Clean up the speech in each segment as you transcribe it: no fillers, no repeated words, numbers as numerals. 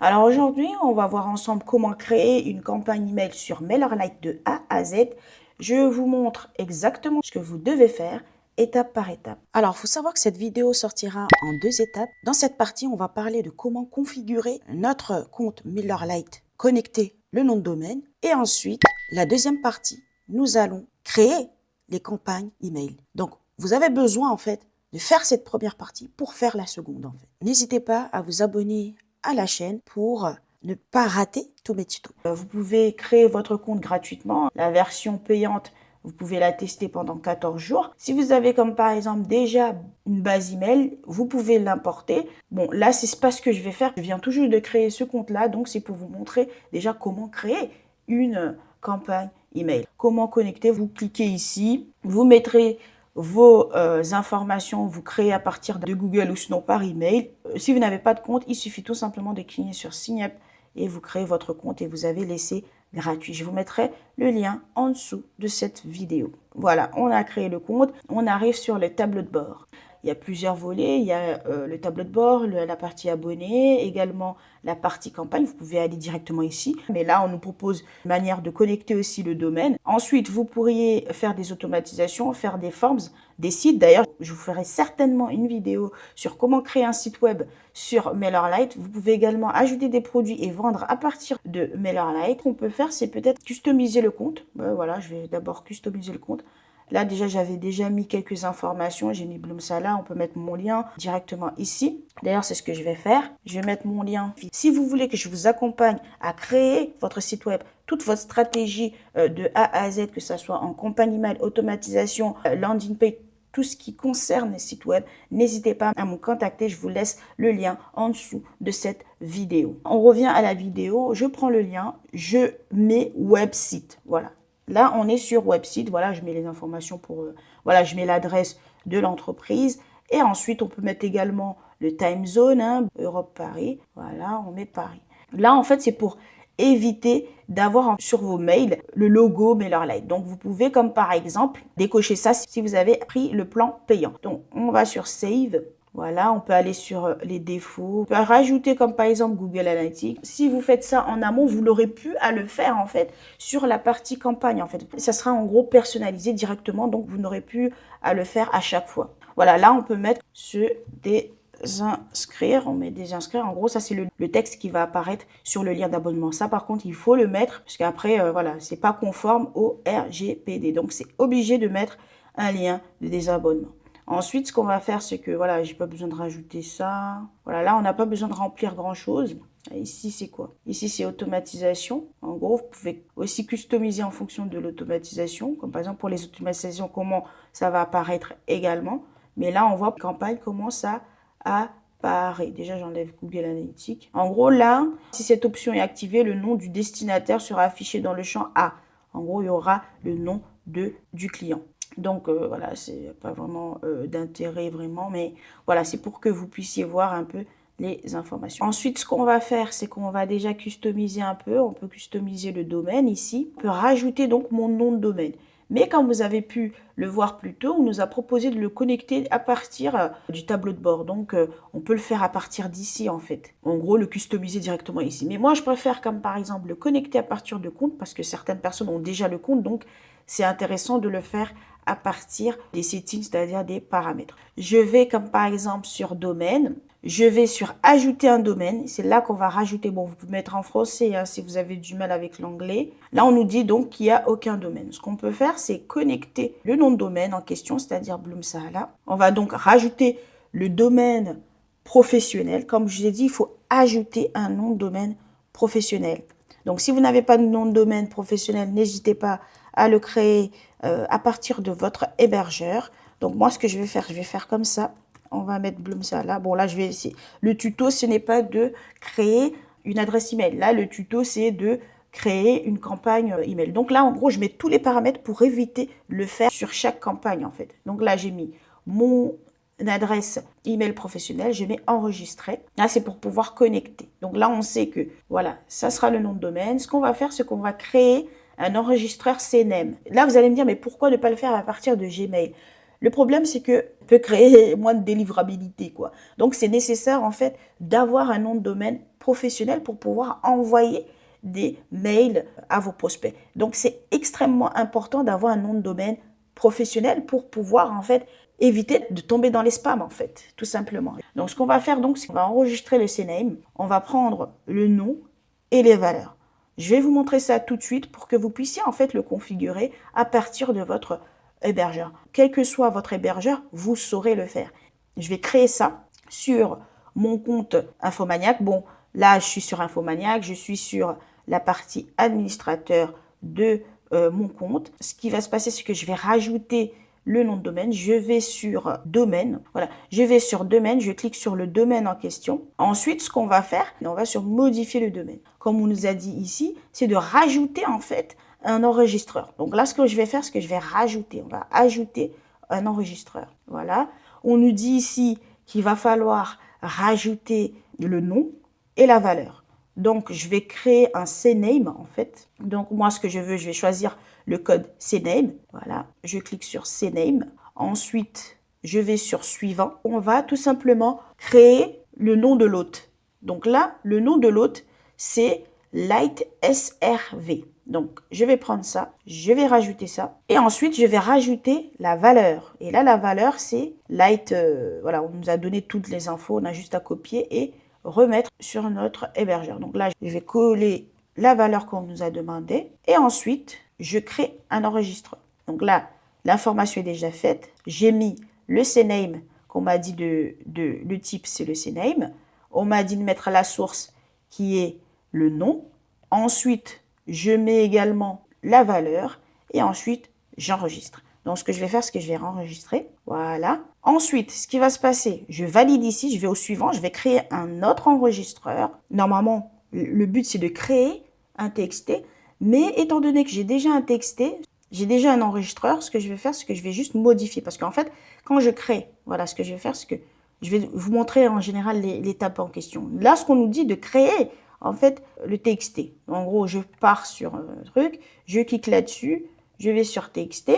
Alors aujourd'hui, on va voir ensemble comment créer une campagne email sur MailerLite de A à Z. Je vous montre exactement ce que vous devez faire étape par étape. Alors, il faut savoir que cette vidéo sortira en deux étapes. Dans cette partie, on va parler de comment configurer notre compte MailerLite, connecter le nom de domaine. Et ensuite, la deuxième partie, nous allons créer les campagnes email. Donc, vous avez besoin en fait de faire cette première partie pour faire la seconde en fait. N'hésitez pas à vous abonner à la chaîne pour ne pas rater tous mes tutos. Vous pouvez créer votre compte gratuitement. La version payante, vous pouvez la tester pendant 14 jours. Si vous avez comme par exemple déjà une base email, vous pouvez l'importer. Bon, là, c'est pas ce que je vais faire. Je viens toujours de créer ce compte-là, donc c'est pour vous montrer déjà comment créer une campagne email. Comment connecter, vous cliquez ici, vous mettrez vos informations, vous créez à partir de Google ou sinon par email. Si vous n'avez pas de compte, il suffit tout simplement de cliquer sur Sign Up et vous créez votre compte et vous avez laissé gratuit. Je vous mettrai le lien en dessous de cette vidéo. Voilà, on a créé le compte, on arrive sur le tableau de bord. Il y a plusieurs volets, il y a le tableau de bord, la partie abonnés, également la partie campagne. Vous pouvez aller directement ici. Mais là, on nous propose une manière de connecter aussi le domaine. Ensuite, vous pourriez faire des automatisations, faire des forms, des sites. D'ailleurs, je vous ferai certainement une vidéo sur comment créer un site web sur MailerLite. Vous pouvez également ajouter des produits et vendre à partir de MailerLite. Ce qu'on peut faire, c'est peut-être customiser le compte. Voilà, je vais d'abord customiser le compte. Là, déjà, j'avais déjà mis quelques informations. J'ai mis Bloomsala. On peut mettre mon lien directement ici. D'ailleurs, c'est ce que je vais faire. Je vais mettre mon lien. Si vous voulez que je vous accompagne à créer votre site web, toute votre stratégie de A à Z, que ce soit en campagne email, automatisation, landing page, tout ce qui concerne les sites web, n'hésitez pas à me contacter. Je vous laisse le lien en dessous de cette vidéo. On revient à la vidéo. Je prends le lien. Je mets website. Voilà. Là, on est sur website. Voilà, je mets les informations pour... voilà, je mets l'adresse de l'entreprise. Et ensuite, on peut mettre également le time zone, hein, Europe-Paris. Voilà, on met Paris. Là, en fait, c'est pour éviter d'avoir sur vos mails le logo MailerLite. Donc, vous pouvez, comme par exemple, décocher ça si vous avez pris le plan payant. Donc, on va sur Save. Voilà, on peut aller sur les défauts. On peut rajouter comme par exemple Google Analytics. Si vous faites ça en amont, vous l'aurez pu à le faire en fait sur la partie campagne en fait. Ça sera en gros personnalisé directement, donc vous n'aurez plus à le faire à chaque fois. Voilà, là on peut mettre se désinscrire. On met désinscrire. En gros, ça c'est le texte qui va apparaître sur le lien d'abonnement. Ça par contre, il faut le mettre parce qu'après, voilà, c'est pas conforme au RGPD. Donc c'est obligé de mettre un lien de désabonnement. Ensuite, ce qu'on va faire, c'est que, voilà, j'ai pas besoin de rajouter ça. Voilà, là, on n'a pas besoin de remplir grand-chose. Ici, c'est quoi? Ici, c'est automatisation. En gros, vous pouvez aussi customiser en fonction de l'automatisation. Comme par exemple, pour les automatisations, comment ça va apparaître également. Mais là, on voit campagne, comment ça apparaît. Déjà, j'enlève Google Analytics. En gros, là, si cette option est activée, le nom du destinataire sera affiché dans le champ A. En gros, il y aura le nom du client. Donc voilà, c'est pas vraiment d'intérêt vraiment, mais voilà, c'est pour que vous puissiez voir un peu les informations. Ensuite, ce qu'on va faire, c'est qu'on va déjà customiser un peu. On peut customiser le domaine ici. On peut rajouter donc mon nom de domaine. Mais comme vous avez pu le voir plus tôt, on nous a proposé de le connecter à partir du tableau de bord. Donc, on peut le faire à partir d'ici, en fait. En gros, le customiser directement ici. Mais moi, je préfère, comme par exemple, le connecter à partir de compte parce que certaines personnes ont déjà le compte. Donc, c'est intéressant de le faire à partir des settings, c'est-à-dire des paramètres. Je vais, comme par exemple, sur domaine. Je vais sur ajouter un domaine. C'est là qu'on va rajouter. Bon, vous pouvez mettre en français hein, si vous avez du mal avec l'anglais. Là, on nous dit donc qu'il n'y a aucun domaine. Ce qu'on peut faire, c'est connecter le nom de domaine en question, c'est-à-dire Bloomsala. On va donc rajouter le domaine professionnel. Comme je l'ai dit, il faut ajouter un nom de domaine professionnel. Donc, si vous n'avez pas de nom de domaine professionnel, n'hésitez pas à le créer à partir de votre hébergeur. Donc, moi, ce que je vais faire comme ça. On va mettre Bloomsala. Bon, là, je vais essayer. Le tuto, ce n'est pas de créer une adresse email. Là, le tuto, c'est de créer une campagne email. Donc là, en gros, je mets tous les paramètres pour éviter de le faire sur chaque campagne, en fait. Donc là, j'ai mis mon adresse email professionnelle, je mets enregistrer. Là, c'est pour pouvoir connecter. Donc là, on sait que, voilà, ça sera le nom de domaine. Ce qu'on va faire, c'est qu'on va créer un enregistreur CNAME. Là, vous allez me dire, mais pourquoi ne pas le faire à partir de Gmail? Le problème, c'est que peut créer moins de délivrabilité, quoi. Donc, c'est nécessaire, en fait, d'avoir un nom de domaine professionnel pour pouvoir envoyer des mails à vos prospects. Donc, c'est extrêmement important d'avoir un nom de domaine professionnel pour pouvoir, en fait, éviter de tomber dans les spams, en fait, tout simplement. Donc, ce qu'on va faire, donc, c'est qu'on va enregistrer le CNAME. On va prendre le nom et les valeurs. Je vais vous montrer ça tout de suite pour que vous puissiez, en fait, le configurer à partir de votre hébergeur. Quel que soit votre hébergeur, vous saurez le faire. Je vais créer ça sur mon compte Infomaniac. Bon, là, je suis sur Infomaniac, je suis sur la partie administrateur de mon compte. Ce qui va se passer, c'est que je vais rajouter le nom de domaine. Je vais sur domaine. Voilà, je vais sur domaine, je clique sur le domaine en question. Ensuite, ce qu'on va faire, on va sur modifier le domaine. Comme on nous a dit ici, c'est de rajouter en fait un enregistreur. Donc là, ce que je vais faire, c'est que je vais rajouter. On va ajouter un enregistreur. Voilà. On nous dit ici qu'il va falloir rajouter le nom et la valeur. Donc, je vais créer un CNAME, en fait. Donc, moi, ce que je veux, je vais choisir le code CNAME. Voilà. Je clique sur CNAME. Ensuite, je vais sur suivant. On va tout simplement créer le nom de l'hôte. Donc là, le nom de l'hôte, c'est Light SRV. Donc, je vais prendre ça, je vais rajouter ça. Et ensuite, je vais rajouter la valeur. Et là, la valeur, c'est Light. Voilà, on nous a donné toutes les infos. On a juste à copier et remettre sur notre hébergeur. Donc là, je vais coller la valeur qu'on nous a demandé. Et ensuite, je crée un enregistreur. Donc là, l'information est déjà faite. J'ai mis le CNAME qu'on m'a dit le type, c'est le CNAME. On m'a dit de mettre la source qui est le nom. Ensuite, je mets également la valeur et ensuite, j'enregistre. Donc, ce que je vais faire, c'est que je vais enregistrer. Voilà. Ensuite, ce qui va se passer, je valide ici, je vais au suivant, je vais créer un autre enregistreur. Normalement, le but, c'est de créer un TXT. Mais étant donné que j'ai déjà un TXT, j'ai déjà un enregistreur, ce que je vais faire, c'est que je vais juste modifier. Parce qu'en fait, quand je crée, voilà, ce que je vais faire, c'est que je vais vous montrer en général l'étape en question. Là, ce qu'on nous dit de créer, en fait, le TXT. En gros, je pars sur un truc, je clique là-dessus, je vais sur TXT,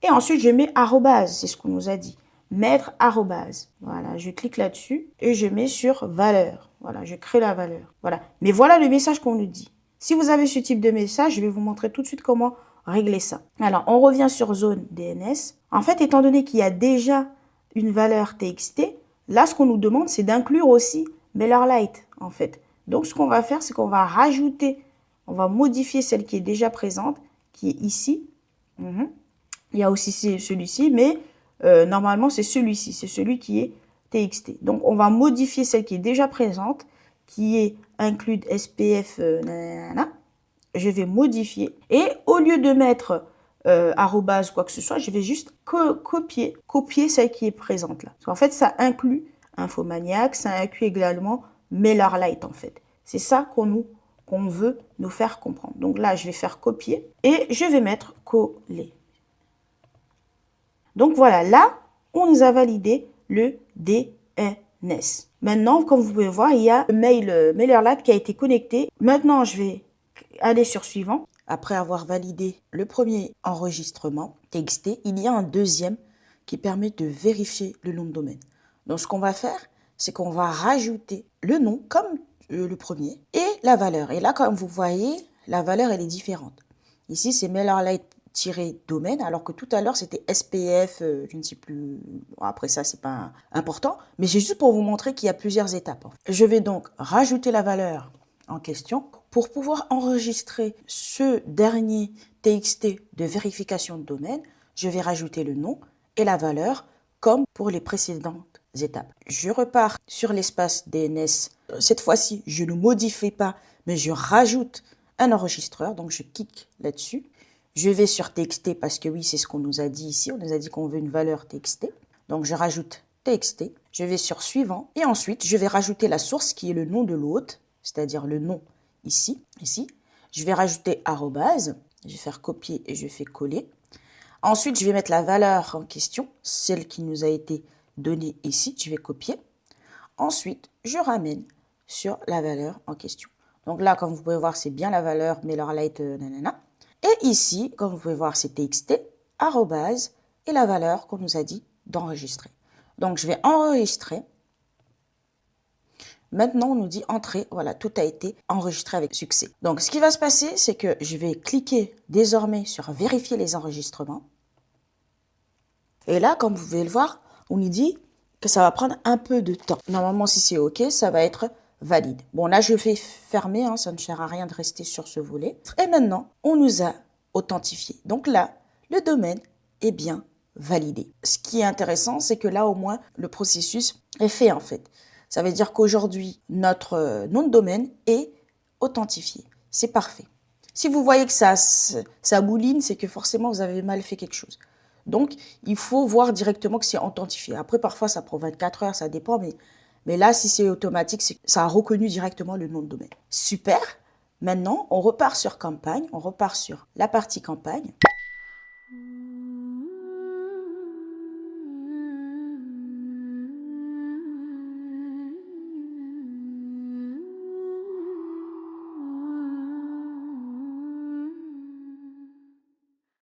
et ensuite, je mets arrobase, c'est ce qu'on nous a dit. Mettre arrobase. Voilà, je clique là-dessus, et je mets sur valeur. Voilà, je crée la valeur. Voilà. Mais voilà le message qu'on nous dit. Si vous avez ce type de message, je vais vous montrer tout de suite comment régler ça. Alors, on revient sur zone DNS. En fait, étant donné qu'il y a déjà une valeur TXT, là, ce qu'on nous demande, c'est d'inclure aussi MailerLite, en fait. Donc, ce qu'on va faire, c'est qu'on va rajouter, on va modifier celle qui est déjà présente, qui est ici. Il y a aussi celui-ci, mais normalement, c'est celui-ci. C'est celui qui est TXT. Donc, on va modifier celle qui est déjà présente, qui est include SPF, nanana. Je vais modifier. Et au lieu de mettre arrobase quoi que ce soit, je vais juste copier celle qui est présente là. Parce qu'en fait, ça inclut Infomaniac, ça inclut également MailerLite en fait. C'est ça qu'on veut nous faire comprendre. Donc là, je vais faire copier et je vais mettre coller. Donc voilà, là, on nous a validé le DNS. Maintenant, comme vous pouvez voir, il y a le mail MailerLite qui a été connecté. Maintenant, je vais aller sur suivant. Après avoir validé le premier enregistrement TXT, il y a un deuxième qui permet de vérifier le nom de domaine. Donc, ce qu'on va faire, c'est qu'on va rajouter le nom comme le premier et la valeur. Et là, comme vous voyez, la valeur, elle est différente. Ici, c'est MailerLite-domaine, alors que tout à l'heure, c'était SPF, je ne sais plus. Après ça, c'est pas important. Mais c'est juste pour vous montrer qu'il y a plusieurs étapes. Je vais donc rajouter la valeur en question. Pour pouvoir enregistrer ce dernier TXT de vérification de domaine, je vais rajouter le nom et la valeur comme pour les précédentes étapes. Je repars sur l'espace DNS. Cette fois-ci, je ne modifie pas, mais je rajoute un enregistreur. Donc, je clique là-dessus. Je vais sur TXT parce que oui, c'est ce qu'on nous a dit ici. On nous a dit qu'on veut une valeur TXT. Donc, je rajoute TXT. Je vais sur suivant. Et ensuite, je vais rajouter la source qui est le nom de l'hôte, c'est-à-dire le nom ici. Je vais rajouter arrobase. Je vais faire copier et je fais coller. Ensuite, je vais mettre la valeur en question, celle qui nous a été donnée ici. Je vais copier. Ensuite, je ramène sur la valeur en question. Donc là, comme vous pouvez voir, c'est bien la valeur MailerLite nanana. Et ici, comme vous pouvez voir, c'est TXT, arrobase, et la valeur qu'on nous a dit d'enregistrer. Donc, je vais enregistrer. Maintenant, on nous dit entrer. Voilà, tout a été enregistré avec succès. Donc, ce qui va se passer, c'est que je vais cliquer désormais sur vérifier les enregistrements. Et là, comme vous pouvez le voir, on nous dit que ça va prendre un peu de temps. Normalement, si c'est OK, ça va être valide. Bon, là, je vais fermer, hein, ça ne sert à rien de rester sur ce volet. Et maintenant, on nous a authentifié. Donc là, le domaine est bien validé. Ce qui est intéressant, c'est que là, au moins, le processus est fait, en fait. Ça veut dire qu'aujourd'hui, notre nom de domaine est authentifié. C'est parfait. Si vous voyez que ça mouline, c'est que forcément, vous avez mal fait quelque chose. Donc, il faut voir directement que c'est authentifié. Après, parfois, ça prend 24 heures, ça dépend. Mais là, si c'est automatique, ça a reconnu directement le nom de domaine. Super. Maintenant, on repart sur campagne. On repart sur la partie campagne.